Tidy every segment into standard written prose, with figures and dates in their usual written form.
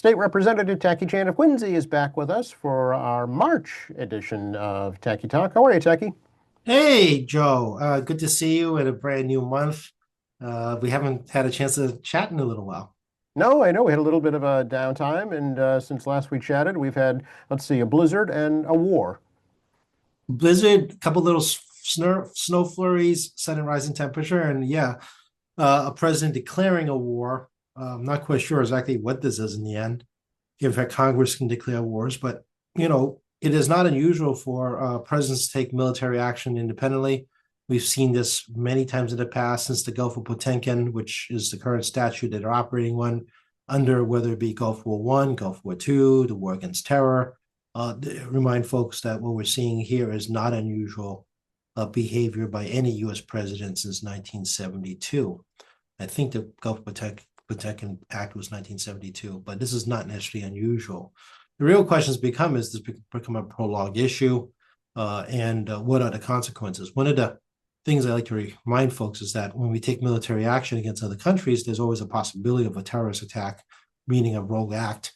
State Representative Tacky Chan of Quincy is back with us for our March edition of Tacky Talk. How are you, Tacky? Hey, Joe. Good to see you in a brand new month. We haven't had a chance to chat in a little while. No, I know we had a little bit of a downtime, and since last we chatted, we've had, let's see, a blizzard and a war. Blizzard, a couple little snow flurries, sudden rise in temperature, and yeah, a president declaring a war. I'm not quite sure exactly what this is in the end. In fact, Congress can declare wars, but it is not unusual for presidents to take military action independently. We've seen this many times in the past since the Gulf of Potemkin, which is the current statute that are operating one under, whether it be Gulf War One, Gulf War Two, the war against terror. Remind folks that what we're seeing here is not unusual behavior by any U.S. president since 1972. I think the Gulf Potemkin Act was 1972, but this is not necessarily unusual. The real questions become, is this become a prolonged issue? And what are the consequences? One of the things I like to remind folks is that when we take military action against other countries, there's always a possibility of a terrorist attack, meaning a rogue act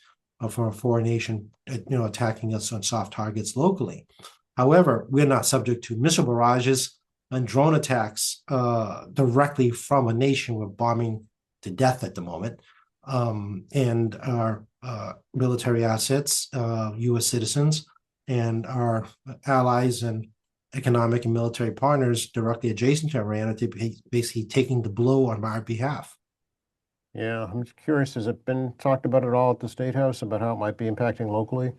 from a foreign nation, attacking us on soft targets locally. However, we're not subject to missile barrages and drone attacks directly from a nation we're bombing to death at the moment. And our military assets, U.S. citizens, and our allies and economic and military partners directly adjacent to Iran are basically taking the blow on our behalf. Yeah, I'm just curious, has it been talked about at all at the State House about how it might be impacting locally?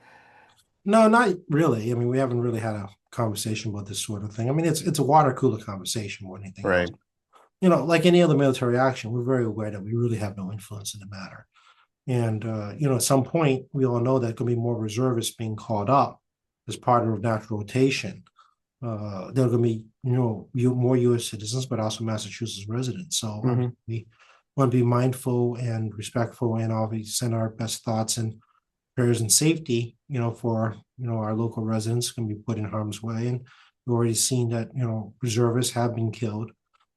No, not really. I mean, we haven't really had a conversation about this sort of thing. I mean, it's a water cooler conversation more than anything else. Right. Like any other military action, we're very aware that we really have no influence in the matter. And, at some point, we all know that going to be more reservists being called up as part of natural rotation. There are going to be, more U.S. citizens, but also Massachusetts residents. So Hmm. we want to be mindful and respectful, and obviously send our best thoughts and prayers and safety, for, our local residents can be put in harm's way. And we've already seen that, reservists have been killed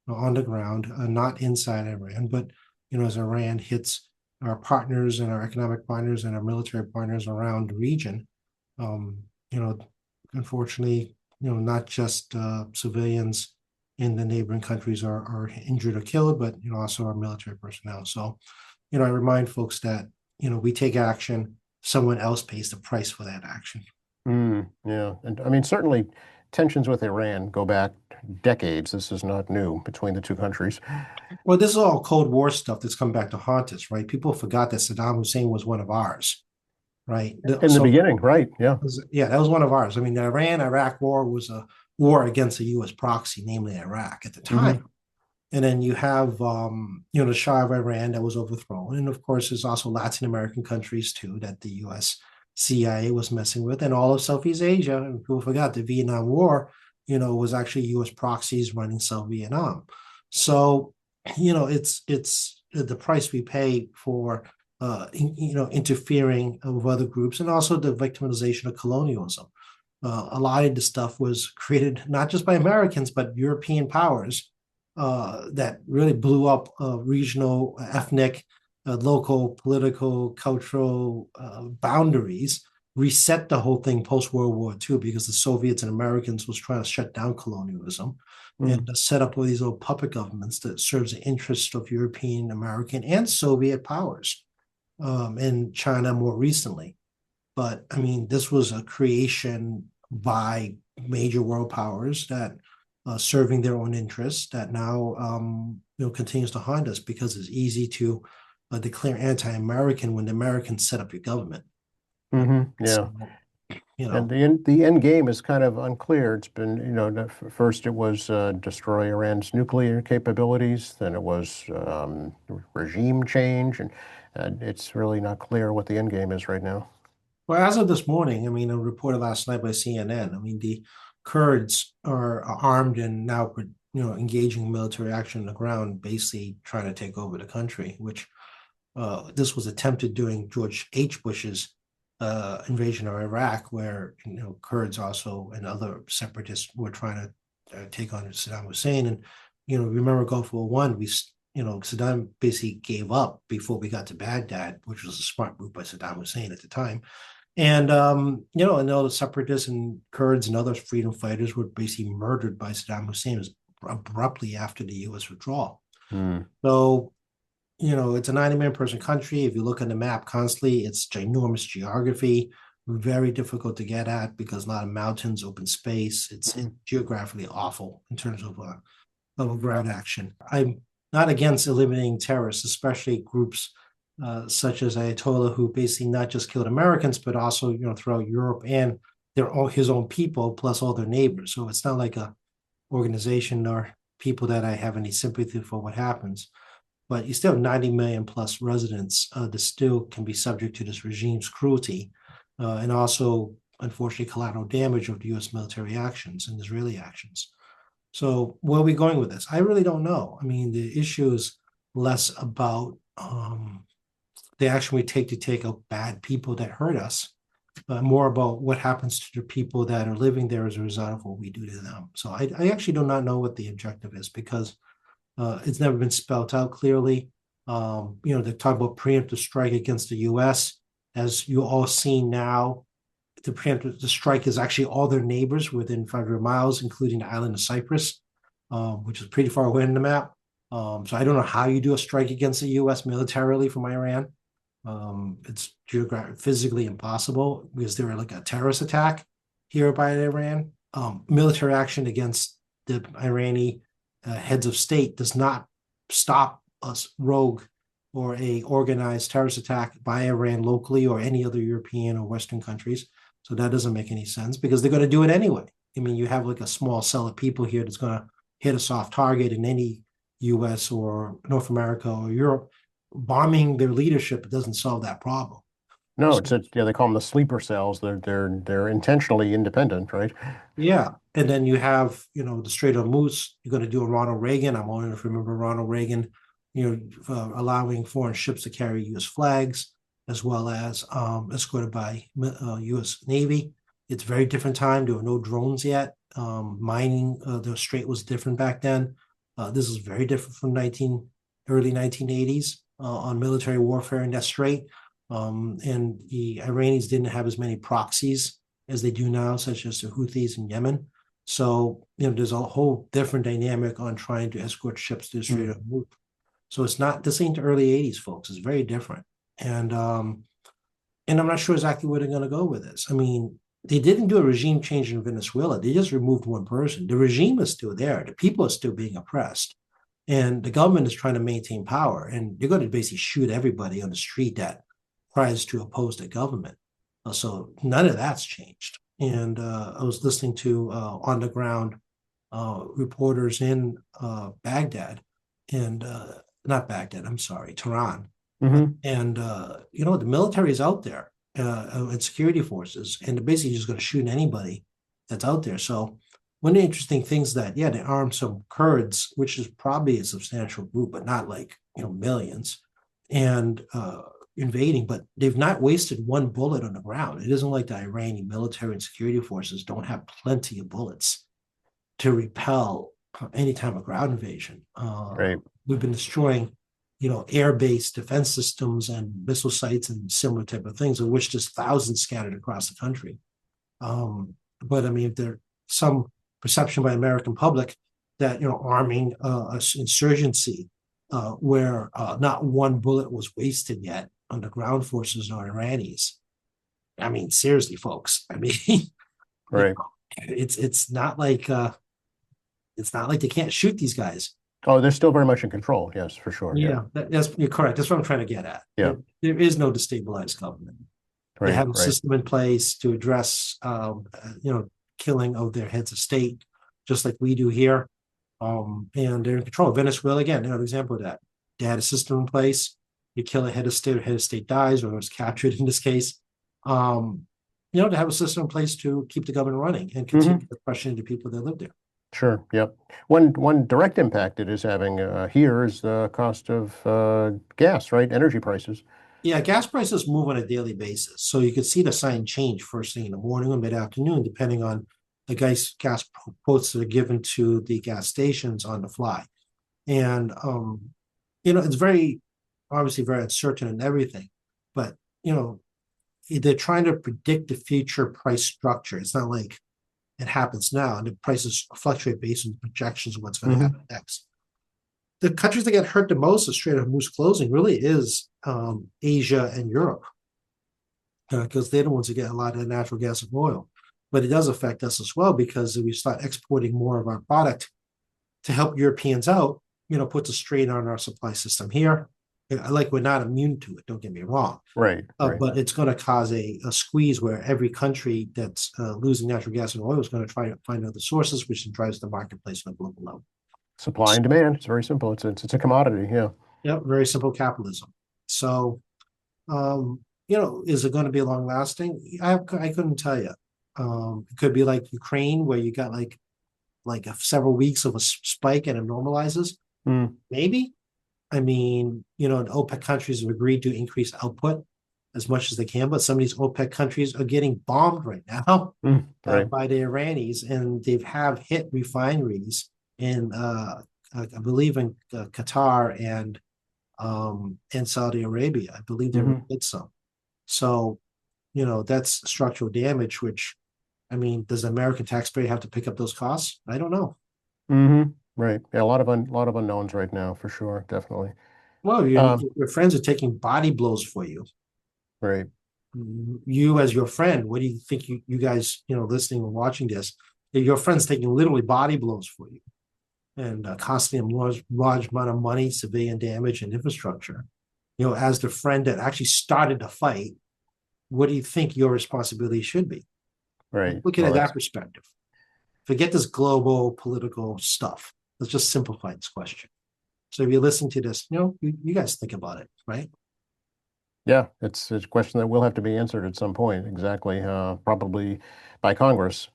on the ground, not inside Iran, but, as Iran hits our partners and our economic partners and our military partners around the region, um, you know, unfortunately, not just civilians in the neighboring countries are injured or killed, but, also our military personnel. So, I remind folks that, we take action, someone else pays the price for that action. Yeah, and I mean, certainly tensions with Iran go back decades. This is not new between the two countries. Well, this is all Cold War stuff that's come back to haunt us, right? People forgot that Saddam Hussein was one of ours, right? In the So, beginning, right? Yeah. yeah, that was one of ours. I mean, the Iran-Iraq war was a war against a U.S. proxy, namely Iraq at the Hmm. time. And then you have, the Shah of Iran that was overthrown. And of course, there's also Latin American countries too that the U.S. CIA was messing with, and all of Southeast Asia. And people forgot the Vietnam War, was actually U.S. proxies running South Vietnam. So, it's the price we pay for, interfering with other groups, and also the victimization of colonialism. A lot of the stuff was created not just by Americans, but European powers that really blew up regional, ethnic, local, political, cultural boundaries, reset the whole thing post World War II, because the Soviets and Americans was trying to shut down colonialism and set up all these little puppet governments that serves the interests of European, American, and Soviet powers, and China more recently. But I mean, this was a creation by major world powers that serving their own interests, that now continues to haunt us, because it's easy to declare anti-American when the Americans set up your government. Yeah. So, And the end game is kind of unclear. It's been, first it was destroy Iran's nuclear capabilities, then it was regime change, and it's really not clear what the end game is right now. well, as of this morning, I mean, a report last night by CNN, I mean, the Kurds are armed and now, engaging military action on the ground, basically trying to take over the country, which this was attempted during George H. Bush's invasion of Iraq, where Kurds also and other separatists were trying to take on Saddam Hussein. And remember Gulf War One, we Saddam basically gave up before we got to Baghdad, which was a smart move by Saddam Hussein at the time. And and all the separatists and Kurds and other freedom fighters were basically murdered by Saddam Hussein abruptly after the U.S. withdrawal. Mm. So, it's a 90 million person country. If you look at the map constantly, it's ginormous geography, very difficult to get at because a lot of mountains, open space. It's geographically awful in terms of ground action. I'm not against eliminating terrorists, especially groups such as Ayatollah, who basically not just killed Americans, but also throughout Europe and his own people, plus all their neighbors. So it's not like a organization or people that I have any sympathy for what happens. But you still have 90 million plus residents that still can be subject to this regime's cruelty, and also, unfortunately, collateral damage of the U.S. military actions and Israeli actions. So where are we going with this? I really don't know. I mean, the issue is less about the action we take out bad people that hurt us, more about what happens to the people that are living there as a result of what we do to them. So I actually do not know what the objective is because it's never been spelled out clearly. They talk about preemptive strike against the U.S. As you all see now, the strike is actually all their neighbors within 500 miles, including the island of Cyprus, which is pretty far away in the map. So I don't know how you do a strike against the U.S. militarily from Iran. It's physically impossible because they're like a terrorist attack here by Iran. Military action against the Iranian heads of state does not stop a rogue or a organized terrorist attack by Iran locally or any other European or Western countries. So that doesn't make any sense because they're going to do it anyway. I mean, you have like a small cell of people here that's going to hit a soft target in any U.S. or North America or Europe. Bombing their leadership doesn't solve that problem. No, they call them the sleeper cells. They're intentionally independent, right? Yeah, and then you have the Strait of Hormuz. You're going to do a Ronald Reagan. I'm wondering if you remember Ronald Reagan, allowing foreign ships to carry U.S. flags as well as escorted by U.S. Navy. It's a very different time. There were no drones yet. Mining the strait was different back then. This is very different from early 1980s on military warfare in that strait. And the Iranians didn't have as many proxies as they do now, such as the Houthis in Yemen. So, there's a whole different dynamic on trying to escort ships to the Strait of Hormuz. So this ain't the early 80s, folks. It's very different. And I'm not sure exactly where they're going to go with this. I mean, they didn't do a regime change in Venezuela. They just removed one person. The regime is still there. The people are still being oppressed. And the government is trying to maintain power. And they're going to basically shoot everybody on the street that tries to oppose the government. So none of that's changed. And I was listening to on the ground reporters in Baghdad and not Baghdad, I'm sorry, Tehran. Mm-hmm. And the military is out there and security forces, and they're basically just going to shoot anybody that's out there. So one of the interesting things that, they armed some Kurds, which is probably a substantial group, but not like millions, and invading, but they've not wasted one bullet on the ground. It isn't like the Iranian military and security forces don't have plenty of bullets to repel any time of ground invasion. Right. We've been destroying, air-based defense systems and missile sites and similar type of things, of which there's thousands scattered across the country. But I mean, if there's some perception by the American public that arming insurgency where not one bullet was wasted yet on the ground forces or Iranis. I mean, seriously, folks. I mean, right. It's not like they can't shoot these guys. Oh, they're still very much in control. Yes, for sure. Yeah, you're correct. That's what I'm trying to get at. Yeah. There is no destabilized government. Right, they have a right. system in place to address, killing of their heads of state, just like we do here. And they're in control. Venezuela, again, another example of that. They had a system in place. You kill a head of state dies, or is captured in this case. To have a system in place to keep the government running and continue to question the people that live there. Sure. Yep. One direct impact it is having here is the cost of gas, right? Energy prices. Yeah, gas prices move on a daily basis. So you could see the sign change first thing in the morning or mid-afternoon, depending on the gas quotes that are given to the gas stations on the fly. And it's very obviously very uncertain and everything, but they're trying to predict the future price structure. It's not like it happens now, and the prices fluctuate based on projections of what's going to Hmm. happen next. The countries that get hurt the most of Strait of Hormuz closing really is Asia and Europe, because they're the ones that get a lot of natural gas and oil. But it does affect us as well because if we start exporting more of our product to help Europeans out, puts a strain on our supply system here. Like we're not immune to it, don't get me wrong. Right, right. But it's going to cause a squeeze where every country that's losing natural gas and oil is going to try to find other sources, which drives the marketplace on a global level. Supply and demand. It's very simple. It's a commodity. Yeah. Yep, very simple capitalism. So, is it going to be long lasting? I couldn't tell you. It could be like Ukraine, where you got several weeks of a spike and it normalizes. Mm, Maybe. I mean, the OPEC countries have agreed to increase output as much as they can, but some of these OPEC countries are getting bombed right now right. by the Iranis, and they have hit refineries in, I believe, in Qatar and Saudi Arabia. I believe they Hmm. did some. So, that's structural damage. Which, I mean, does the American taxpayer have to pick up those costs? I don't know. Hmm. Right. Yeah, a lot of unknowns right now for sure. Definitely. Well, Um, your friends are taking body blows for you. right. You as your friend, what do you think you guys, listening and watching this, your friend's taking literally body blows for you and costing them large amount of money, civilian damage, and infrastructure. As the friend that actually started the fight, what do you think your responsibility should be? Right. Look at Well, it that that's perspective. Forget this global political stuff. Let's just simplify this question. So if you're listening to this, you guys think about it, right? yeah, it's a question that will have to be answered at some point. Exactly. Probably by Congress.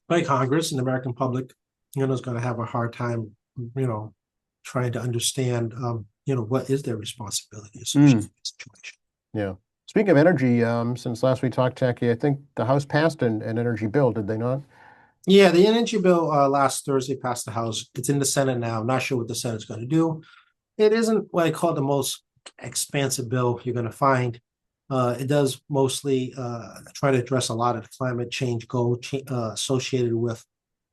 By Congress and the American public, is going to have a hard time, trying to understand, what is their responsibility associated Mm, with the situation. yeah. Speaking of energy, since last we talked, Taki, I think the House passed an energy bill, did they not? Yeah, the energy bill last Thursday passed the House. It's in the Senate now. I'm not sure what the Senate's going to do. It isn't what I call the most expansive bill you're going to find. It does mostly try to address a lot of the climate change goal associated with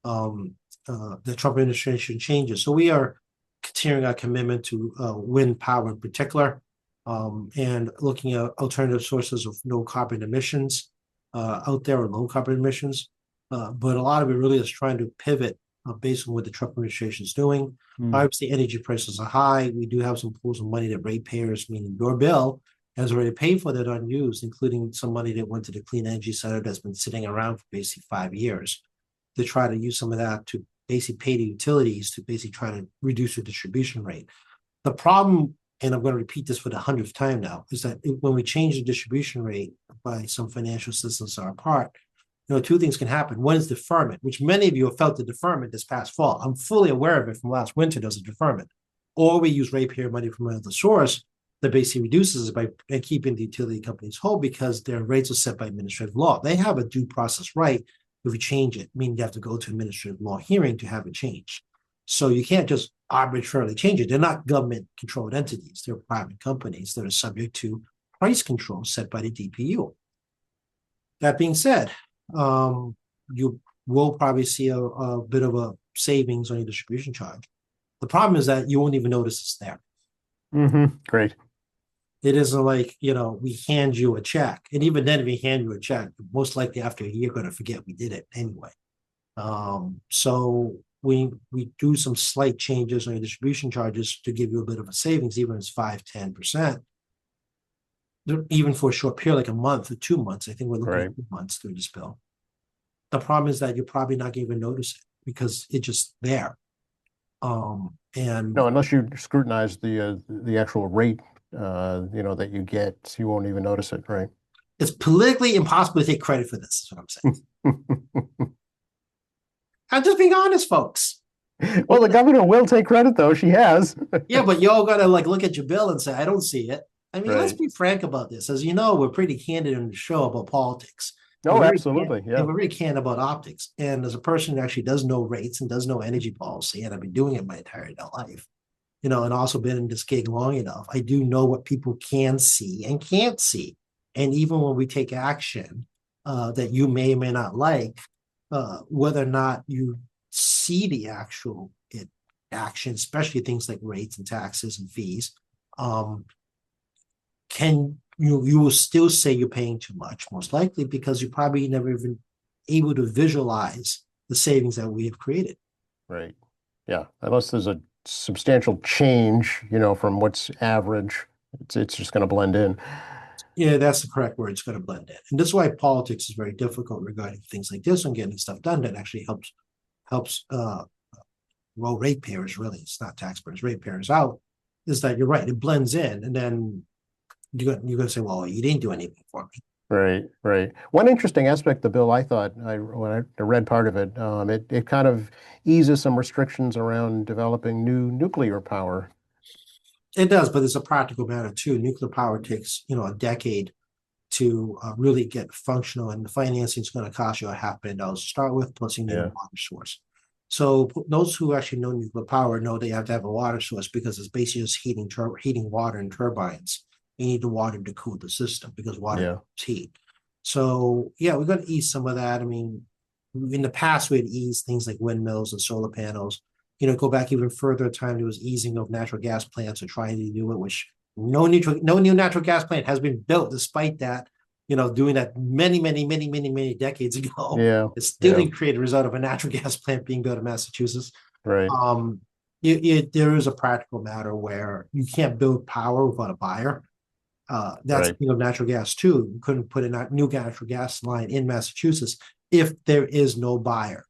um, the Trump administration changes. So we are continuing our commitment to wind power in particular, and looking at alternative sources of no carbon emissions out there, or low carbon emissions. But a lot of it really is trying to pivot based on what the Trump administration is doing. Mm, Obviously, energy prices are high. We do have some pools of money that ratepayers, meaning your bill, has already paid for that unused, including some money that went to the Clean Energy Center that's been sitting around for basically 5 years, to try to use some of that to basically pay the utilities to basically try to reduce the distribution rate. The problem, and I'm going to repeat this for the 100th time now, is that when we change the distribution rate by some financial systems on our part, two things can happen. One is deferment, which many of you have felt the deferment this past fall. I'm fully aware of it from last winter. There's a deferment. Or we use ratepayer money from another source that basically reduces it by keeping the utility companies whole, because their rates are set by administrative law. They have a due process right if you change it, meaning you have to go to administrative law hearing to have it changed. So you can't just arbitrarily change it. They're not government controlled entities. They're private companies that are subject to price control set by the DPU. That being said, you will probably see a bit of a savings on your distribution charge. The problem is that you won't even notice it's there. great. It isn't like, we hand you a check. And even then, if we hand you a check, most likely after a year, you're going to forget we did it anyway. So we do some slight changes on your distribution charges to give you a bit of a savings, even if it's 5-10%. Even for a short period, like a month or 2 months. I think we're looking Right. at 2 months through this bill. The problem is that you're probably not going to even notice it because it's just there. And No, unless you scrutinize the actual rate, that you get, you won't even notice it, right? it's politically impossible to take credit for this, is what I'm saying. I'm just being honest, folks. Well, the governor will take credit, though. She has. Yeah, but y'all gotta look at your bill and say, I don't see it. I mean, let's Right. be frank about this. As you know, we're pretty candid in the show about politics. And Oh, absolutely. Yeah. we're very candid about optics. And as a person who actually does know rates and does know energy policy, and I've been doing it my entire life, and also been in this gig long enough, I do know what people can see and can't see. And even when we take action that you may or may not like, whether or not you see the actual action, especially things like rates and taxes and fees, um, can you will still say you're paying too much, most likely because you probably never even able to visualize the savings that we have created. Right. Yeah. Unless there's a substantial change, from what's average, it's just going to blend in. Yeah, that's the correct word. It's going to blend in, and that's why politics is very difficult regarding things like this and getting stuff done that actually helps well ratepayers. Really, it's not taxpayers, ratepayers out. Is that you're right? It blends in, and then you're going to say, well, you didn't do anything for me. Right, right. One interesting aspect of the bill, I thought, when I read part of it, it kind of eases some restrictions around developing new nuclear power. It does, but it's a practical matter too. Nuclear power takes a decade to really get functional, and the financing is going to cost you $500 to start with, plus you need a Yeah, water source. So those who actually know nuclear power know they have to have a water source because it's basically just heating water in turbines. You need the water to cool the system because water yeah. is heat. So yeah, we're going to ease some of that. I mean, in the past we had eased things like windmills and solar panels. Go back even further time, there was easing of natural gas plants or trying to do it, which no new natural gas plant has been built despite that, doing that many decades ago. Yeah, It still yeah, didn't create a result of a natural gas plant being built in Massachusetts. right, Um, there is a practical matter where you can't build power without a buyer. That's right. natural gas too. You couldn't put a new natural gas line in Massachusetts if there is no buyer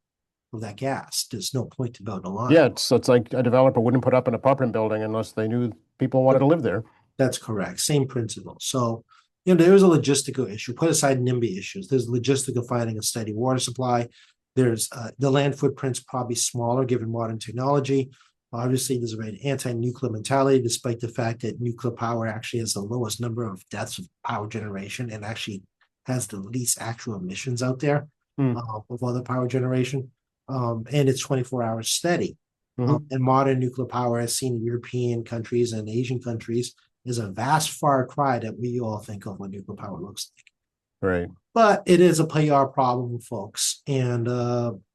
of that gas. There's no point to build a line. Yeah, it's like a developer wouldn't put up an apartment building unless they knew people wanted to live there. That's correct. Same principle. So, there is a logistical issue. Put aside NIMBY issues. There's logistical finding a steady water supply. There's the land footprint's probably smaller given modern technology. Obviously, there's a very anti-nuclear mentality, despite the fact that nuclear power actually has the lowest number of deaths of power generation and actually has the least actual emissions out there Hmm. of other power generation. And it's 24 hours steady. Hmm. And modern nuclear power, as seen in European countries and Asian countries, is a vast far cry that we all think of what nuclear power looks like. Right. But it is a PR problem, folks. And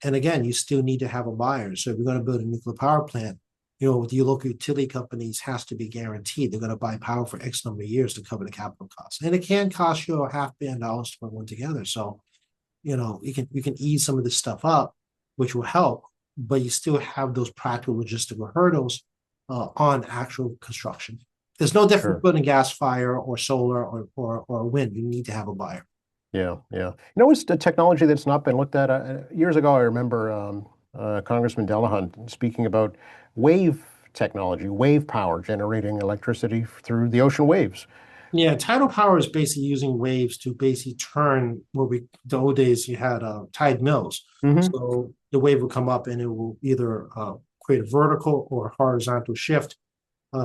again, you still need to have a buyer. So if you're going to build a nuclear power plant, with the local utility companies has to be guaranteed they're going to buy power for X number of years to cover the capital costs. And it can cost you $500,000,000 to put one together. So, you can ease some of this stuff up, which will help, but you still have those practical logistical hurdles on actual construction. There's no difference Sure. building gas fire or solar or wind. You need to have a buyer. Yeah, yeah. It's the technology that's not been looked at. Years ago, I remember Congressman Delahunt speaking about wave technology, wave power, generating electricity through the ocean waves. Yeah, tidal power is basically using waves to basically turn the old days you had tide mills. Hmm. So the wave will come up and it will either create a vertical or horizontal shift,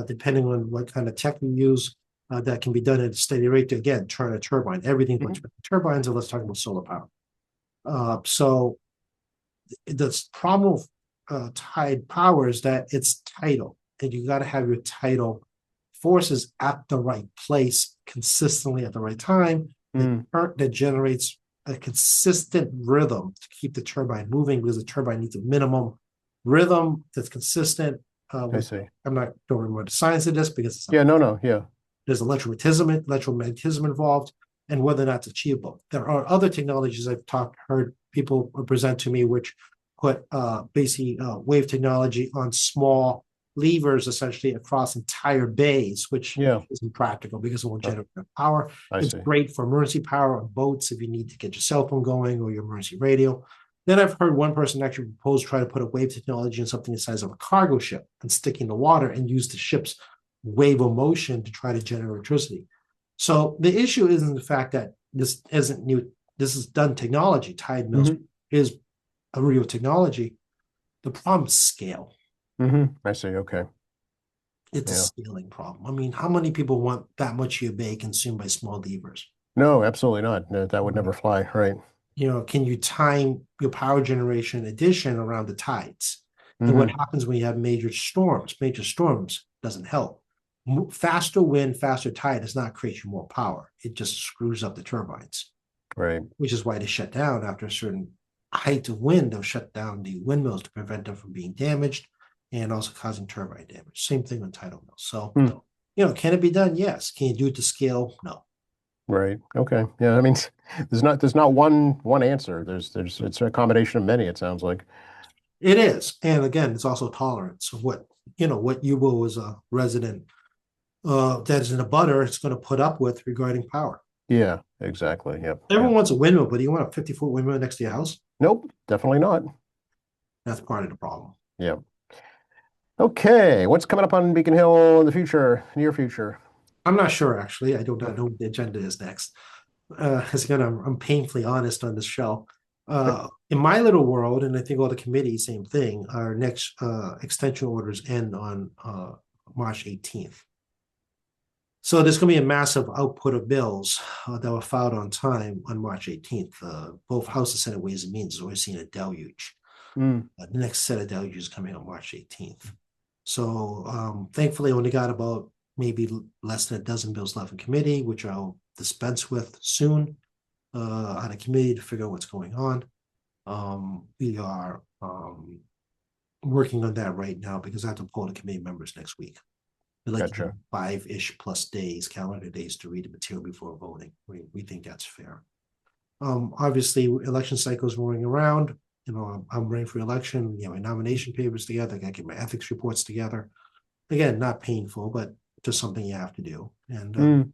depending on what kind of tech you use. That can be done at a steady rate to again turn a turbine. Everything but Hmm. turbines, and let's talk about solar power. So the problem of tide power is that it's tidal, and you got to have your tidal forces at the right place consistently at the right time Mm, that generates a consistent rhythm to keep the turbine moving because the turbine needs a minimum rhythm that's consistent I with see. I'm not going remember the science of this because Yeah, no, no, yeah. there's electromagnetism involved and whether or not it's achievable. There are other technologies heard people present to me which put basically wave technology on small levers essentially across entire bays, which Yeah, isn't practical because it won't uh, generate enough power. I It's see. great for emergency power on boats if you need to get your cell phone going or your emergency radio. Then I've heard one person actually propose try to put a wave technology in something the size of a cargo ship and stick in the water and use the ship's wave of motion to try to generate electricity. So the issue isn't the fact that this isn't new. This is done technology. Tide mills Hmm. is a real technology. The problem is scale. I see. Okay. It's a Yeah. scaling problem. I mean, how many people want that much of your bay consumed by small levers? No, absolutely not. No, that would never fly. Right. Can you time your power generation addition around the tides? And what Hmm. happens when you have major storms? Major storms doesn't help. Faster wind, faster tide does not create you more power. It just screws up the turbines, Right. which is why they shut down after a certain height of wind. They'll shut down the windmills to prevent them from being damaged and also causing turbine damage. Same thing with tidal mills. So, Hmm. can it be done? Yes. Can you do it to scale? No. Right. Okay. Yeah. I mean, there's not one answer. It's a combination of many, it sounds like. It is. And again, it's also tolerance of what you will as a resident that is in a butter, it's going to put up with regarding power. Yeah, exactly. Yep. Everyone Yep. wants a windmill, but do you want a 50-foot windmill next to your house? Nope, definitely not. That's part of the problem. Yeah. Okay. What's coming up on Beacon Hill in the future, near future? I'm not sure, actually. I don't know what the agenda is next. As again, I'm painfully honest on this show. In my little world, and I think all the committees, same thing, our next extension orders end on March 18th. So there's going to be a massive output of bills that were filed on time on March 18th. Both House and Senate Ways and Means has already seen a deluge. Mm, The next set of deluges coming on March 18th. So thankfully, I only got about maybe less than a dozen bills left in committee, which I'll dispense with soon on a committee to figure out what's going on. We are working on that right now because I have to poll the committee members next week. We like to give gotcha. 5-ish plus days, calendar days to read the material before voting. We think that's fair. Obviously, election cycles rolling around. I'm running for election. My nomination papers together. I got to get my ethics reports together. Again, not painful, but just something you have to do. And Mm,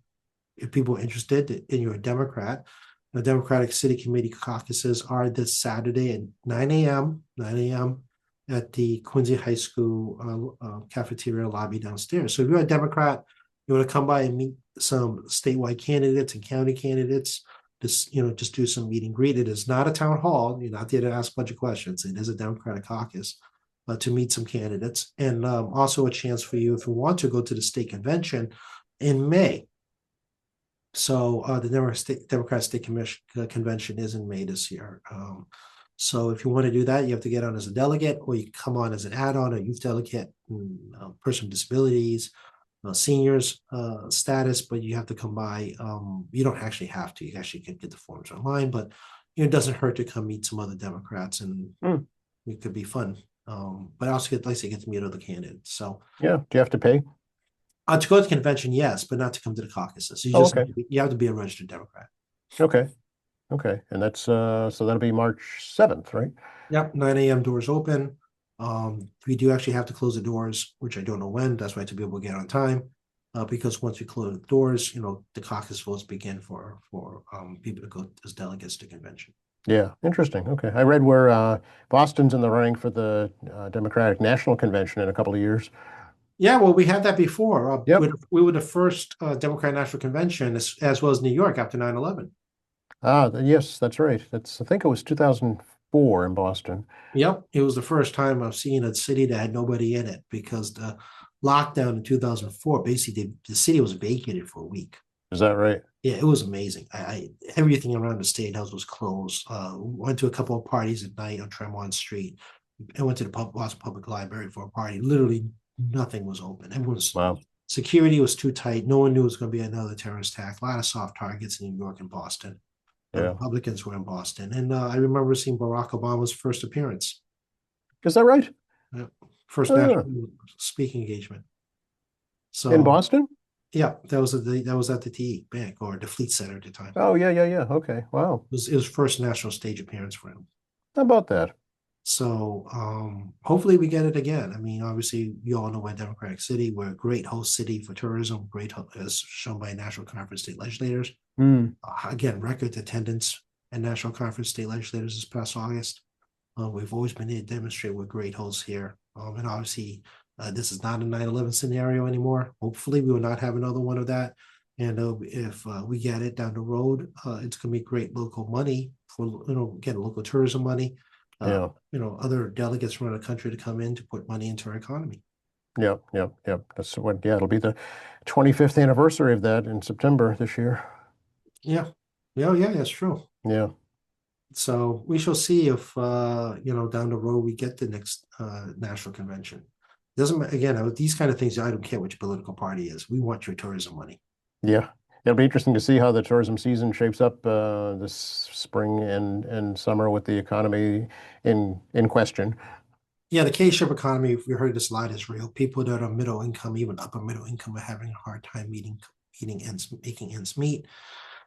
if people are interested and you're a Democrat, the Democratic City Committee caucuses are this Saturday at 9 a.m. 9 a.m. at the Quincy High School cafeteria lobby downstairs. So if you're a Democrat, you want to come by and meet some statewide candidates and county candidates, just do some meet and greet. It is not a town hall. You're not there to ask a bunch of questions. It is a Democratic caucus to meet some candidates, and also a chance for you if you want to go to the state convention in May. So the Democrat State Convention is in May this year. So if you want to do that, you have to get on as a delegate, or you come on as an add-on, a youth delegate, person with disabilities, seniors status, but you have to come by. You don't actually have to. You actually can get the forms online, but it doesn't hurt to come meet some other Democrats, and mm, it could be fun. But I also get to meet other candidates. So yeah. Do you have to pay? to go to the convention, yes, but not to come to the caucuses. Oh, okay. You have to be a registered Democrat. Okay. Okay. And that's so that'll be March 7th, right? Yep, 9 a.m. doors open. We do actually have to close the doors, which I don't know when. That's why to be able to get on time, because once we close the doors, the caucus votes begin for people to go as delegates to convention. Yeah. Interesting. Okay. I read where Boston's in the running for the Democratic National Convention in a couple of years. Yeah, well, we had that before. Yep. We were the first Democratic National Convention, as well as New York after 9/11. Yes, that's right. I think it was 2004 in Boston. Yep, it was the first time I've seen a city that had nobody in it because the lockdown in 2004, basically the city was vacated for a week. Is that right? Yeah, it was amazing. Everything around the state house was closed. Went to a couple of parties at night on Tremont Street. I went to the Boston Public Library for a party. Literally nothing was open. Wow. Security was too tight. No one knew it was going to be another terrorist attack. A lot of soft targets in New York and Boston. Yeah. Republicans were in Boston, and I remember seeing Barack Obama's first appearance, Is that right? first Ah, national speaking engagement. in So Boston? yeah, that was at the TE Bank or the Fleet Center at the time. Oh, yeah, yeah, yeah. Okay. Wow. It was first national stage appearance for him. How about that? So hopefully we get it again. I mean, obviously, you all know my Democratic City. We're a great host city for tourism, as shown by National Conference state legislators. Hmm. Again, record attendance at National Conference state legislators this past August. We've always been able to demonstrate we're great hosts here. And obviously, this is not a 9/11 scenario anymore. Hopefully, we will not have another one of that. And if we get it down the road, it's going to be great local money for, again, local tourism money. Yeah. Other delegates from around the country to come in to put money into our economy. Yeah, yeah, yeah. That's what, yeah, it'll be the 25th anniversary of that in September this year. Yeah. Yeah, yeah, that's true. Yeah. So we shall see if down the road we get the next national convention. Doesn't again with these kind of things. I don't care which political party is. We want your tourism money. Yeah. It'll be interesting to see how the tourism season shapes up this spring and summer with the economy in question. Yeah, the K-shaped economy, if we heard this a lot, is real. People that are middle income, even upper middle income, are having a hard time making ends meet.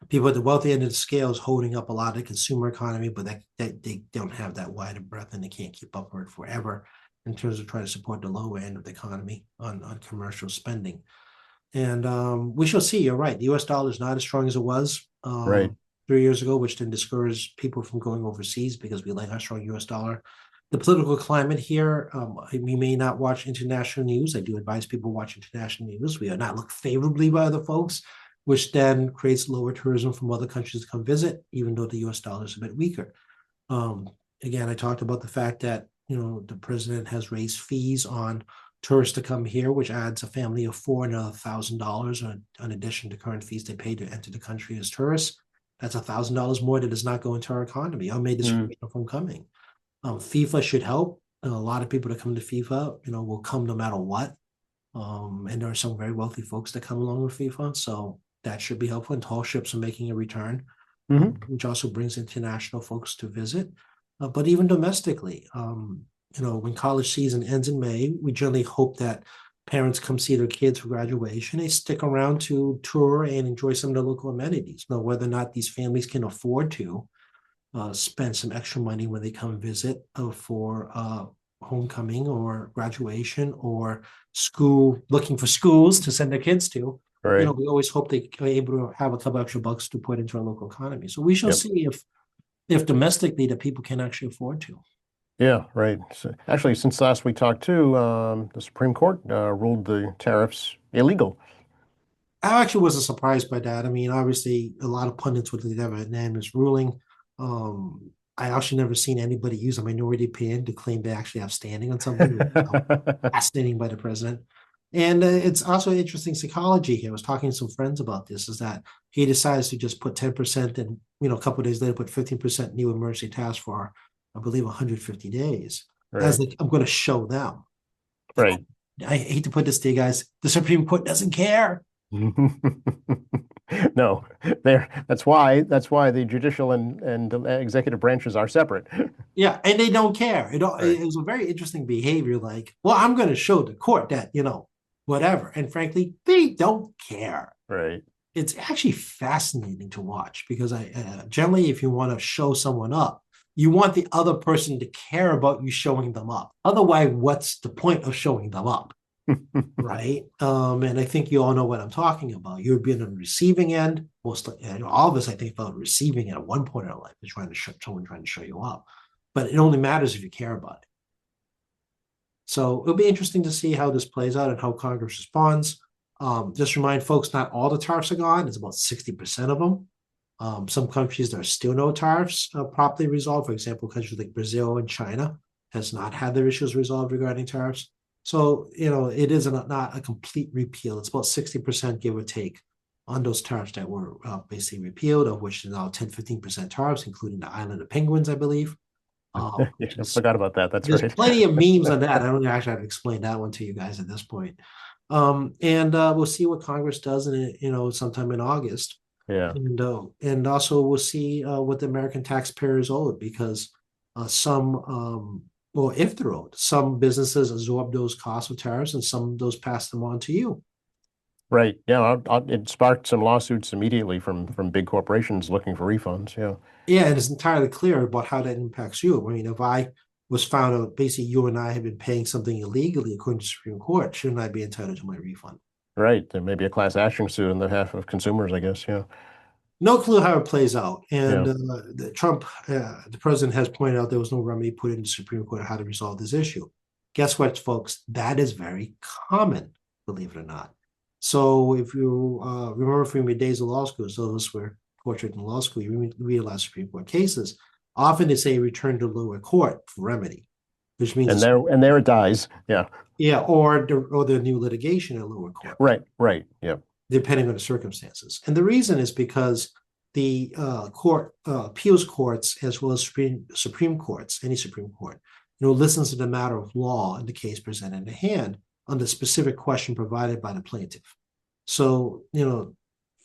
People at the wealthy end of the scale is holding up a lot of the consumer economy, but that they don't have that wide of breadth and they can't keep up with it forever in terms of trying to support the lower end of the economy on commercial spending. And we shall see. You're right. The U.S. dollar is not as strong as it was Right. 3 years ago, which then discouraged people from going overseas because we like our strong U.S. dollar. The political climate here, we may not watch international news. I do advise people watch international news. We are not looked favorably by other folks, which then creates lower tourism from other countries to come visit, even though the U.S. dollar is a bit weaker. Um, Again, I talked about the fact that the president has raised fees on tourists to come here, which adds a family of four another $1,000 in addition to current fees they pay to enter the country as tourists. That's $1,000 more that does not go into our economy. I made this Mm. from coming. FIFA should help. A lot of people that come to FIFA, will come no matter what. And there are some very wealthy folks that come along with FIFA, so that should be helpful. And tall ships are making a return, Hmm. which also brings international folks to visit. But even domestically, when college season ends in May, we generally hope that parents come see their kids for graduation. They stick around to tour and enjoy some of the local amenities. Now, whether or not these families can afford to spend some extra money when they come visit for homecoming or graduation or school, looking for schools to send their kids to. Right. We always hope they are able to have a couple extra bucks to put into our local economy. So we shall Yep. see if domestically the people can actually afford to. Yeah, right. So, actually, since last we talked too, the Supreme Court ruled the tariffs illegal. I actually wasn't surprised by that. I mean, obviously, a lot of pundits would never unanimous ruling. I actually never seen anybody use a minority opinion to claim they actually have standing on something. Fascinating by the president. And it's also interesting psychology here. I was talking to some friends about this, is that he decides to just put 10% and, a couple of days later, put 15% new emergency task for, I believe, 150 days. As Right. like, I'm going to show them. Right. I hate to put this to you guys. The Supreme Court doesn't care. No, that's why the judicial and the executive branches are separate. Yeah, and they don't care. Right. It was a very interesting behavior. Like, well, I'm going to show the court that, whatever. And frankly, they don't care. Right. It's actually fascinating to watch because generally, if you want to show someone up, you want the other person to care about you showing them up. Otherwise, what's the point of showing them up? Right. And I think you all know what I'm talking about. You've been on the receiving end. All of us, I think, felt receiving at one point in our life is trying to show someone trying to show you up. But it only matters if you care about it. So it'll be interesting to see how this plays out and how Congress responds. Just remind folks, not all the tariffs are gone. It's about 60% of them. Some countries, there are still no tariffs properly resolved. For example, countries like Brazil and China has not had their issues resolved regarding tariffs. So, it is not a complete repeal. It's about 60%, give or take, on those tariffs that were basically repealed, of which now 10-15% tariffs, including the island of penguins, I believe. Yeah, I forgot about that. That's There's right. plenty of memes on that. I don't actually have to explain that one to you guys at this point. And we'll see what Congress does in sometime in August. Yeah. And also we'll see what the American taxpayers owed because well, if they're owed, some businesses absorb those costs of tariffs and some of those pass them on to you. Right. Yeah. It sparked some lawsuits immediately from big corporations looking for refunds. Yeah. Yeah, and it's entirely clear about how that impacts you. I mean, if I was found out basically you and I have been paying something illegally according to the Supreme Court, shouldn't I be entitled to my refund? Right. There may be a class action suit on behalf of consumers, I guess. Yeah. No clue how it plays out. And Yeah. the president has pointed out there was no remedy put in the Supreme Court on how to resolve this issue. Guess what, folks? That is very common, believe it or not. So if you remember from your days of law school, so those were portrait in law school, you realize Supreme Court cases. Often they say return to lower court for remedy, which means And there it dies. Yeah. yeah, or the new litigation at lower court, Right. Right. Yeah. depending on the circumstances. And the reason is because the appeals courts as well as Supreme Courts, any Supreme Court, listens to the matter of law in the case presented in hand on the specific question provided by the plaintiff. So,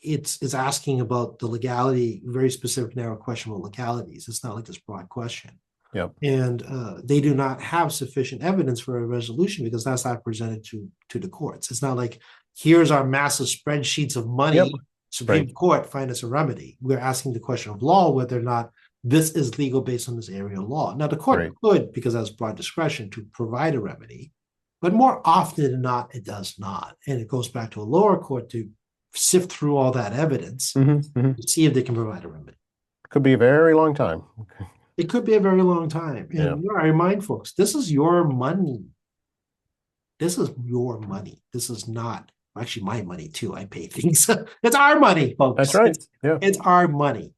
it's asking about the legality, very specific narrow question about legalities. It's not like this broad question. Yep. And they do not have sufficient evidence for a resolution because that's not presented to the courts. It's not like, here's our massive spreadsheets of money. Yep. Supreme Right. Court, find us a remedy. We're asking the question of law, whether or not this is legal based on this area of law. Now, the court Right. could, because it has broad discretion, to provide a remedy, but more often than not, it does not. And it goes back to a lower court to sift through all that evidence to see if they can provide a remedy. Could be a very long time. It could be a very long time. And I remind folks, this is your money. This is your money. This is not actually my money too. I pay things. It's our money, folks. That's right. It's our money.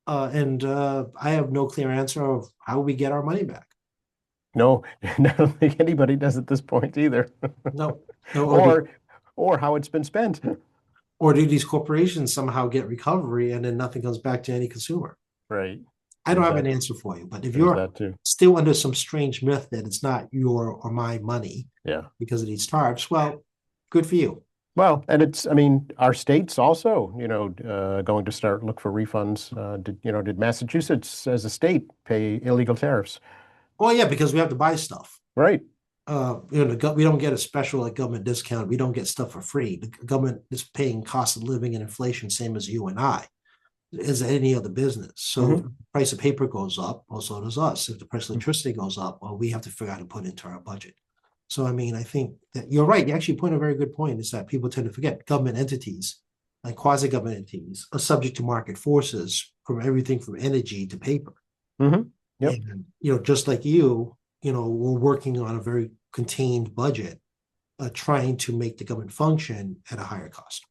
And I have no clear answer of how we get our money back. No, I don't think anybody does at this point either. No. Or how it's been spent. Or do these corporations somehow get recovery and then nothing comes back to any consumer? Right. I don't have an answer for you, but if you're still under some strange myth that it's not your or my money because of these tariffs, well, good for you. Well, and our states also, going to start look for refunds. Did Massachusetts as a state pay illegal tariffs? Well, yeah, because we have to buy stuff. Right. We don't get a special government discount. We don't get stuff for free. The government is paying cost of living and inflation, same as you and I, as any other business. So if the price of paper goes up, well, so does us. If the price of electricity goes up, well, we have to figure out how to put it into our budget. So, I think that you're right. You actually point a very good point is that people tend to forget government entities, like quasi-government entities, are subject to market forces from everything from energy to paper. Yep. And, just like we're working on a very contained budget, trying to make the government function at a higher cost.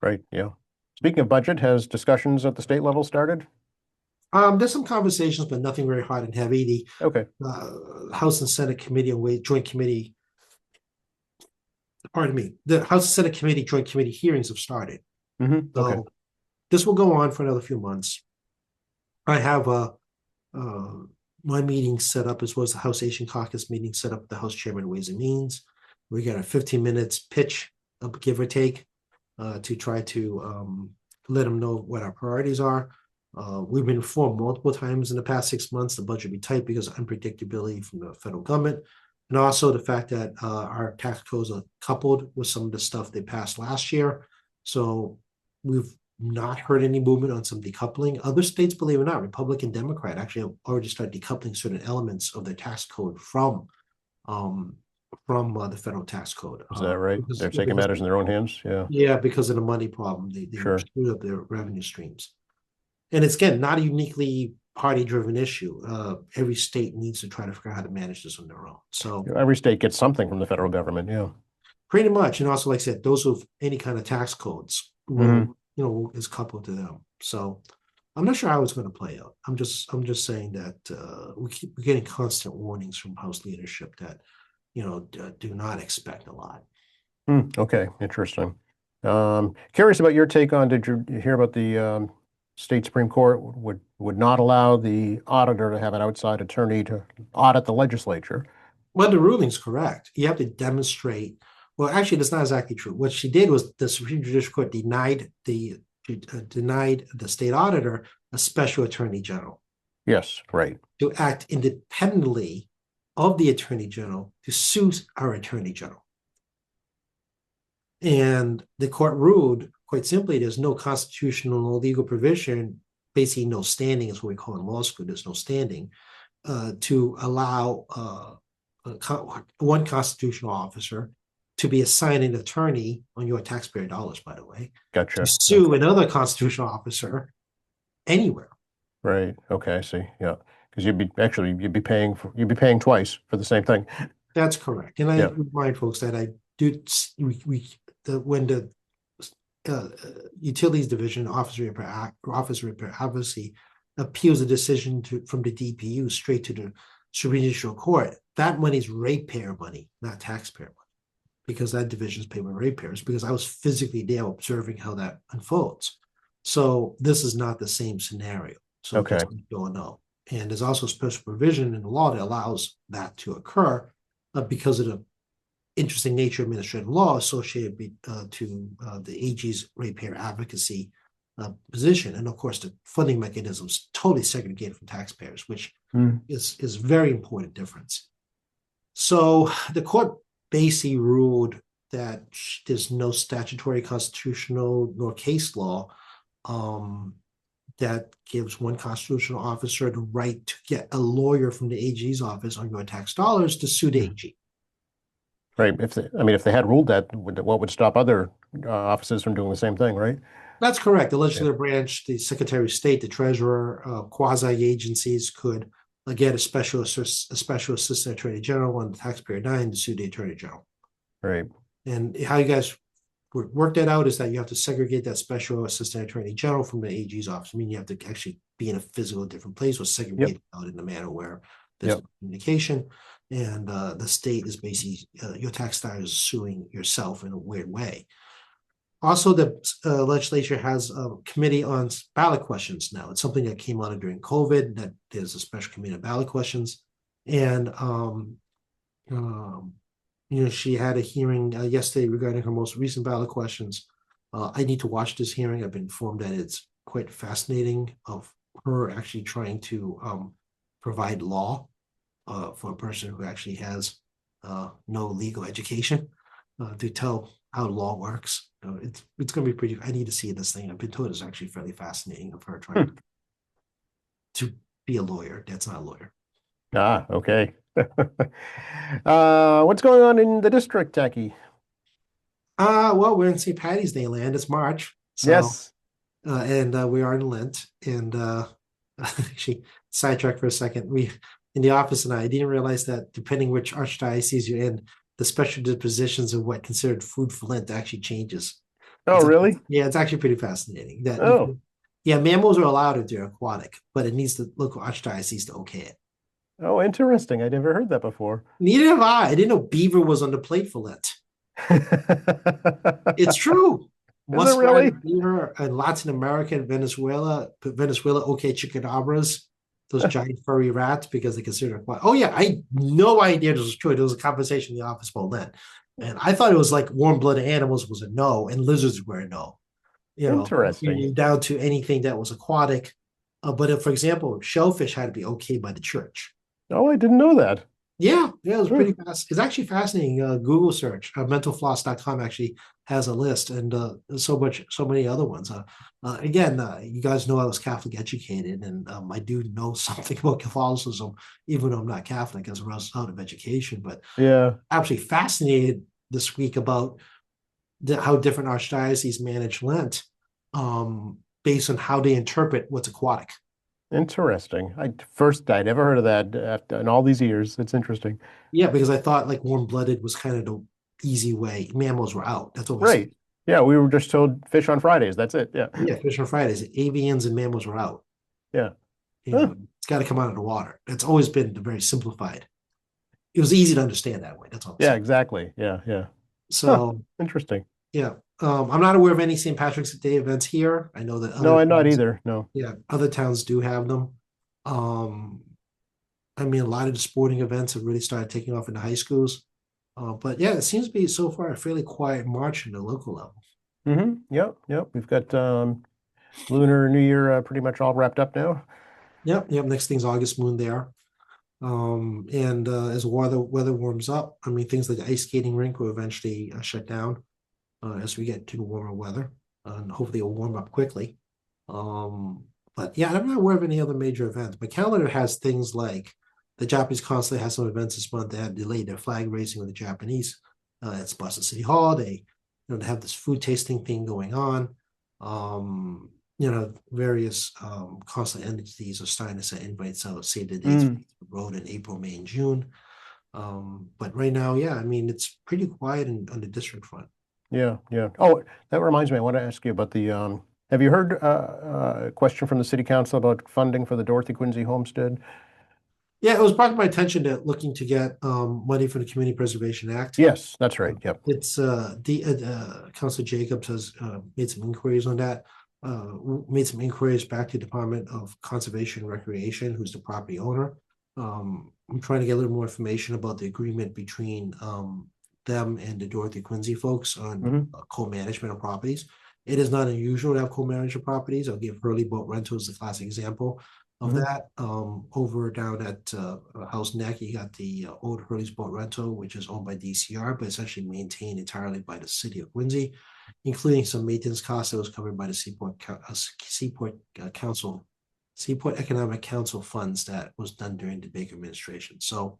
Right. Yeah. Speaking of budget, has discussions at the state level started? There's some conversations, but nothing very hot and heavy. The House and Senate Committee on Joint Committee, the House and Senate Committee Joint Committee hearings have started. So this will go on for another few months. I have my meeting set up as well as the House Asian Caucus meeting set up with the House Chairman of Ways and Means. We got a 15 minutes pitch, give or take, to try to let them know what our priorities are. We've been informed multiple times in the past 6 months the budget will be tight because of unpredictability from the federal government, and also the fact that our tax codes are coupled with some of the stuff they passed last year. So we've not heard any movement on some decoupling. Other states, believe it or not, Republican, Democrat, actually have already started decoupling certain elements of their tax code from the federal tax code. Is that right? They're taking matters in their own hands. Yeah, because of the money problem. They screwed up their revenue streams. And it's, again, not a uniquely party-driven issue. Every state needs to try to figure out how to manage this on their own. So every state gets something from the federal government. Yeah, pretty much. And also, like I said, those with any kind of tax codes, is coupled to them. So I'm not sure how it's going to play out. I'm just saying that we're getting constant warnings from House leadership that do not expect a lot. Okay, interesting. Curious about your take on. Did you hear about the state Supreme Court would not allow the auditor to have an outside attorney to audit the legislature? Well, the ruling's correct. You have to demonstrate. Well, actually, that's not exactly true. What she did was the Supreme Judicial Court denied the state auditor a special attorney general. Yes, right. To act independently of the attorney general to sue our attorney general. And the court ruled quite simply, there's no constitutional or legal provision, basically no standing is what we call in law school, there's no standing, to allow one constitutional officer to be assigned an attorney on your taxpayer dollars, by the way. Gotcha. To sue another constitutional officer anywhere. Right. Okay. I see. Yeah. Because you'd be paying twice for the same thing. That's correct. And I remind folks that when the Utilities Division Office of Repair obviously appeals a decision from the DPU straight to the Supreme Judicial Court, that money is ratepayer money, not taxpayer money, because that division is paid by ratepayers. Because I was physically there observing how that unfolds. So this is not the same scenario. So Okay. just so you'll know. And there's also special provision in the law that allows that to occur because of the interesting nature of administrative law associated to the AG's ratepayer advocacy position. And of course, the funding mechanisms totally segregated from taxpayers, which Mm. is very important difference. So the court basically ruled that there's no statutory, constitutional, nor case law um, that gives one constitutional officer the right to get a lawyer from the AG's office on your tax dollars to sue the Mm. AG. Right. I mean, if they had ruled that, what would stop other offices from doing the same thing, right? That's correct. The Yeah. legislative branch, the Secretary of State, the Treasurer, quasi agencies could get a special assistant attorney general on the taxpayer dime to sue the attorney general. Right. And how you guys work that out is that you have to segregate that special assistant attorney general from the AG's office. I mean, you have to actually be in a physical different place or segregate Yep. out in a manner where there's Yep. no communication. And the state is basically your tax dollars is suing yourself in a weird way. Also, the legislature has a committee on ballot questions now. It's something that came out of during COVID, that there's a special committee on ballot questions. And, she had a hearing yesterday regarding her most recent ballot questions. I need to watch this hearing. I've been informed that it's quite fascinating of her actually trying to provide law for a person who actually has no legal education to tell how law works. It's going to be pretty. I need to see this thing. I've been told it's actually fairly fascinating of her trying Hmm. to be a lawyer. That's not a lawyer. Ah, okay. What's going on in the district, Jackie? Well, we're in St. Patty's Day land. It's March, so Yes. and we are in Lent. And actually, sidetrack for a second. We in the office, and I didn't realize that depending which archdiocese you're in, the special dispositions of what considered food for Lent actually changes. Oh, really? Yeah, it's actually pretty fascinating that you Oh, can, yeah, mammals are allowed if they're aquatic, but it needs the local archdiocese to okay it. oh, interesting. I never heard that before. Neither have I. I didn't know beaver was on the plate for Lent. It's true. Is it Muskrat really? and beaver in Latin America and Venezuela, okay, chupacabras, those giant furry rats because they consider it. Oh yeah, I no idea this was true. There was a conversation in the office about that, and I thought it was like warm-blooded animals was a no, and lizards were a no. Interesting. You're down to anything that was aquatic. But if, for example, shellfish had to be okay by the church. Oh, I didn't know that. Yeah, it was Hmm. pretty fast. It's actually fascinating. Google search, mentalfloss.com actually has a list, and so many other ones. Again, you guys know I was Catholic educated, and I do know something about Catholicism, even though I'm not Catholic as a result of education. But Yeah, absolutely fascinated this week about how different archdioceses manage Lent, based on how they interpret what's aquatic. interesting. I'd never heard of that after, in all these years. It's interesting. Yeah, because I thought like warm blooded was kind of the easy way. Mammals were out. That's what we said. Right. Yeah, we were just told fish on Fridays. That's it. Yeah. Yeah, fish on Fridays. Avians and mammals were out. Yeah. You Huh. know, it's got to come out of the water. That's always been very simplified. It was easy to understand that way. That's all I'm Yeah, saying. exactly. Yeah, yeah. Huh. So Interesting. yeah, I'm not aware of any St. Patrick's Day events here. I know that No, other I'm not towns, either. No. yeah, other towns do have them. Um, I mean, a lot of the sporting events have really started taking off in the high schools. But yeah, it seems to be so far a fairly quiet March in the local level. Yep, yep. We've got Lunar New Year pretty much all wrapped up now. Yep. Next thing's August moon there. And as weather warms up, I mean, things like the ice skating rink will eventually shut down as we get to warmer weather, and hopefully it'll warm up quickly. Um, but yeah, I'm not aware of any other major events. My calendar has things like the Japanese consulate has some events this month. They have delayed their flag raising with the Japanese at Boston City Hall. They have this food tasting thing going on. Various consulate entities are starting to set invites out, save the dates for Mm, the road in April, May, and June. But right now, yeah, I mean, it's pretty quiet on the district front. yeah, yeah. Oh, that reminds me, I want to ask you about have you heard a question from the city council about funding for the Dorothy Quincy Homestead? Yeah, it was brought to my attention that looking to get money for the Community Preservation Act. Yes, that's right. Yep. It's Councilor Jacobs has made some inquiries on that. made some inquiries back to Department of Conservation and Recreation, who's the property owner. I'm trying to get a little more information about the agreement between them and the Dorothy Quincy folks on Hmm. co-management of properties. It is not unusual to have co-management properties. I'll give Hurley Boat Rentals the classic example of Hmm. that. Over down at House Neck, you got the old Hurley's Boat Rental, which is owned by DCR, but essentially maintained entirely by the city of Quincy, including some maintenance costs that was covered by the Seaport Economic Council funds that was done during the Baker administration. So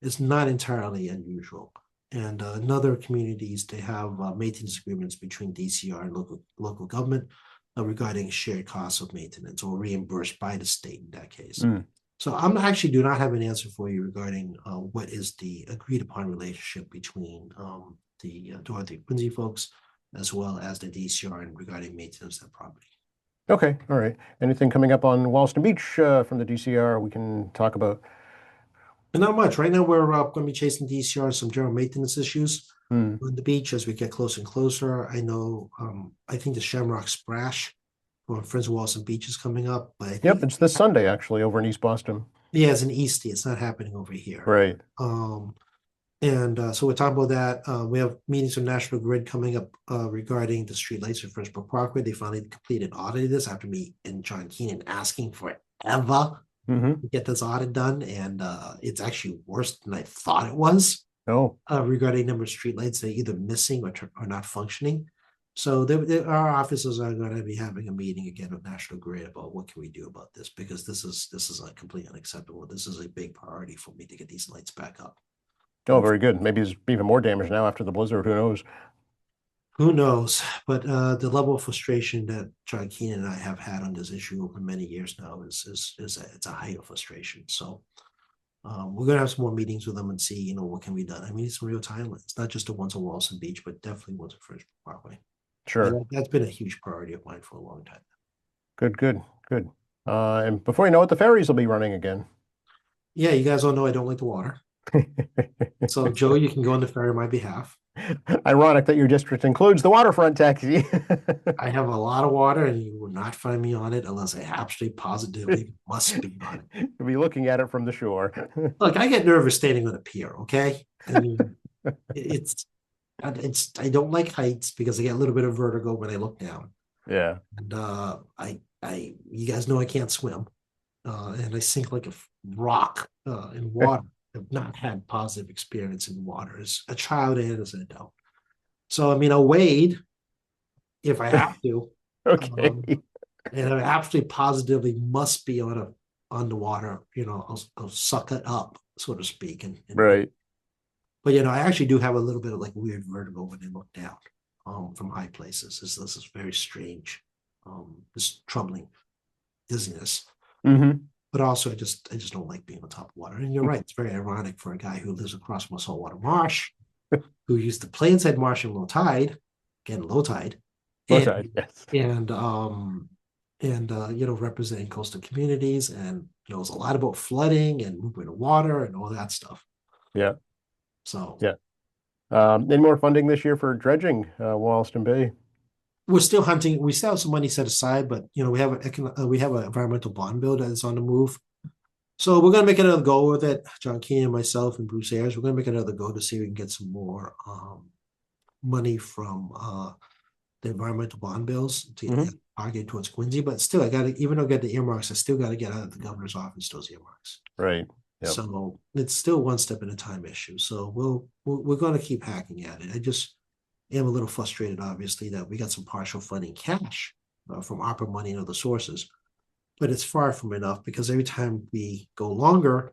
it's not entirely unusual. And in other communities, they have maintenance agreements between DCR and local government regarding shared costs of maintenance or reimbursed by the state in that case. Mm. So I'm actually do not have an answer for you regarding what is the agreed upon relationship between the Dorothy Quincy folks as well as the DCR and regarding maintenance of that property. Okay, all right. Anything coming up on Wollaston Beach from the DCR we can talk about? And not much. Right now, we're going to be chasing DCR on some general maintenance issues Hmm. on the beach as we get closer and closer. I know, I think the Shamrock Splash for Friends of Wollaston Beach is coming up, but I Yep, think, it's this Sunday actually over in East Boston. yeah, it's an Eastie. It's not happening over here. Right. Um, and so we're talking about that. We have meetings with National Grid coming up regarding the streetlights in Frenchbrook Parkway. They finally completed audit this after me and John Keenan asking forever Hmm. to get this audit done, and it's actually worse than I thought it was Oh, regarding number of streetlights. They're either missing or not functioning. So our officers are going to be having a meeting again with National Grid about what can we do about this, because this is like completely unacceptable. This is a big priority for me to get these lights back up. oh, very good. Maybe there's even more damage now after the blizzard. Who knows? Who knows? But the level of frustration that John Keenan and I have had on this issue over many years now is it's a height of frustration. So we're gonna have some more meetings with them and see, what can be done. I mean, it's some real time. It's not just the ones on Walson Beach, but definitely ones on French Parkway. And Sure. that's been a huge priority of mine for a long time. Good, good, good. And before you know it, the ferries will be running again. Yeah, you guys all know I don't like the water. So Joe, you can go on the ferry on my behalf. Ironic that your district includes the waterfront taxi. I have a lot of water, and you will not find me on it unless I absolutely positively must be on it. You'll be looking at it from the shore. Look, I get nervous standing on a pier. Okay, I mean, it's I don't like heights because I get a little bit of vertigo when I look down. Yeah. And you guys know I can't swim, and I sink like a rock in water. I've not had positive experience in water as a child and as an adult. So I mean, I'll wade if I have to, Okay. and I absolutely positively must be on the water. I'll suck it up, so to speak. Right. But I actually do have a little bit of like weird vertigo when I look down from high places. This is very strange, this troubling dizziness. Hmm. But also, I just don't like being on top of water. And you're right; it's very ironic for a guy who lives across from a saltwater marsh, who used to play inside marsh in low tide, again low tide, Low and tide, yes. representing coastal communities, and knows a lot about flooding and movement of water and all that stuff. Yeah. So Yeah. Any more funding this year for dredging, Wollaston Bay? we're still hunting. We still have some money set aside, but we have an environmental bond bill that is on the move. So we're gonna make another go with it. John Keenan, myself, and Bruce Ayers. We're gonna make another go to see if we can get some more money from the environmental bond bills to Hmm. target towards Quincy. But still, I gotta, even though I get the earmarks, I still gotta get out of the governor's office those earmarks. Right. Yep. So it's still one step at a time issue. So we're going to keep hacking at it. I just am a little frustrated, obviously, that we got some partial funding cash from ARPA money and other sources, but it's far from enough because every time we go longer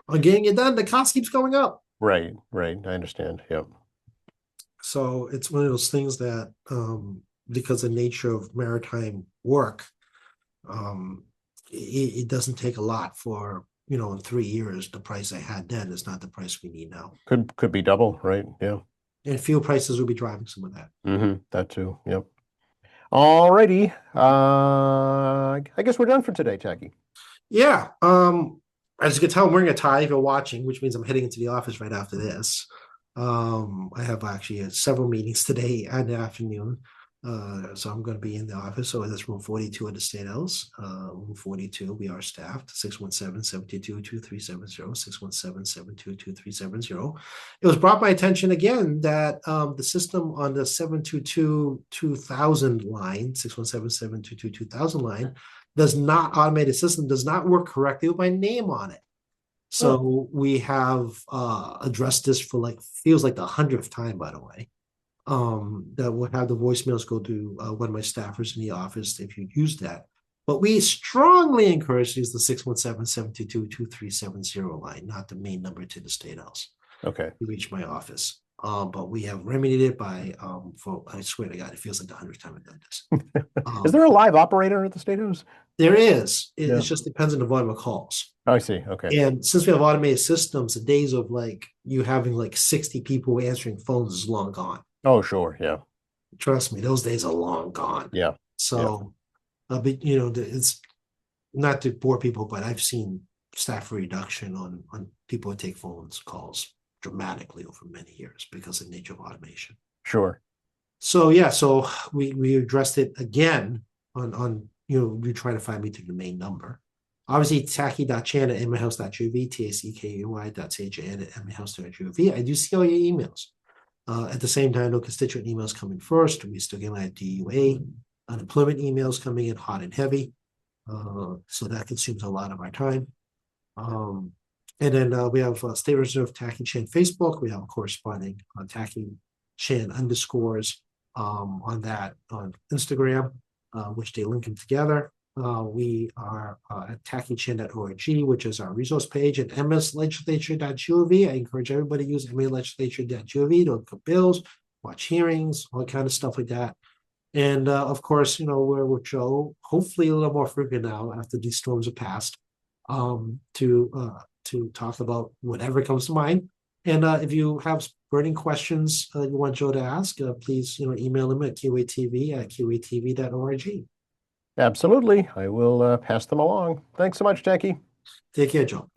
on getting it done, the cost keeps going up. Right. Right. I understand. Yep. So it's one of those things that, because of the nature of maritime work, it doesn't take a lot for, in 3 years, the price I had then is not the price we need now. Could be double, right? Yeah. And fuel prices will be driving some of that. That too. Yep. All righty. I guess we're done for today, Tacky. Yeah. As you can tell, I'm wearing a tie if you're watching, which means I'm heading into the office right after this. I have actually several meetings today and the afternoon. So I'm going to be in the office. So that's room 42 at the State House. Room 42, we are staffed 617-722-2370, 617-722-2370. It was brought my attention again that the system on the 722-2000 line, 617-722-2000 line, does not, automated system does not work correctly with my name on it. Oh, So we have addressed this for like, feels like the 100th time, by the way. That will have the voicemails go to one of my staffers in the office if you use that. But we strongly encourage use the 617-722-2370 line, not the main number to the State House okay. to reach my office. But we have remedied it by, I swear to God, it feels like the 100th time I've done this. Is there a live operator at the State House? There is. It Yeah. just depends on the volume of calls. I see. Okay. And since we have automated systems, the days of like you having like 60 people answering phones is long gone. Oh, sure. Yeah. Trust me, those days are long gone. Yeah. Yeah. So, but it's not to bore people, but I've seen staff reduction on people who take phones calls dramatically over many years because of the nature of automation. Sure. So yeah, so we addressed it again on you try to find me through the main number. Obviously, tacky.chan at mhouse.gov, tacky.chan at mhouse.gov. I do see all your emails. At the same time, no constituent emails coming first. We still get my DUA, unemployment emails coming in hot and heavy. So that consumes a lot of our time. And then we have State Reserve Tacky Chan Facebook. We have a corresponding Tacky Chan underscores on that on Instagram, which they link them together. We are at tackychan.org, which is our resource page, and mslegislature.gov. I encourage everybody to use mslegislature.gov to look up bills, watch hearings, all kind of stuff like that. And of course, we're with Joe, hopefully a little more frequent now after these storms are passed, to talk about whatever comes to mind. And if you have burning questions you want Joe to ask, please email him at qatv@qatv.org. Absolutely. I will pass them along. Thanks so much, Jackie. Take care, Joe.